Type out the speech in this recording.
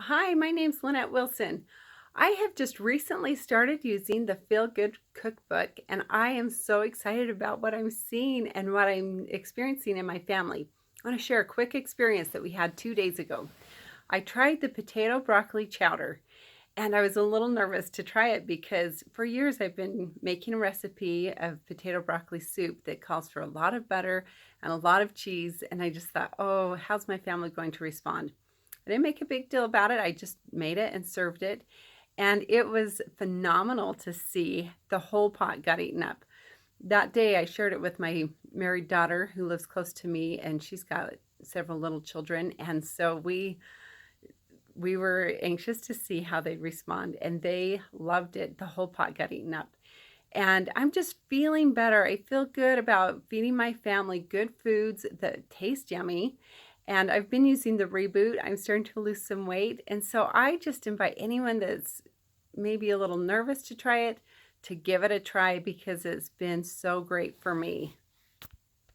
Hi, my name's Lynette Wilson. I have just recently started using the Feel Good Cookbook, and I am so excited about what I'm seeing and what I'm experiencing in my family. I want to share a quick experience that we had 2 days ago. I tried the potato broccoli chowder, and I was a little nervous to try it because for years I've been making a recipe of potato broccoli soup that calls for a lot of butter and a lot of cheese, and I just thought, oh, how's my family going to respond? I didn't make a big deal about it. I just made it and served it. And it was phenomenal to see the whole pot got eaten up. That day, I shared it with my married daughter who lives close to me, and she's got several little children. And so we were anxious to see how they'd respond, and they loved it. The whole pot got eaten up. And I'm just feeling better. I feel good about feeding my family good foods that taste yummy. And I've been using the reboot. I'm starting to lose some weight. And so I just invite anyone that's maybe a little nervous to try it to give it a try because it's been so great for me.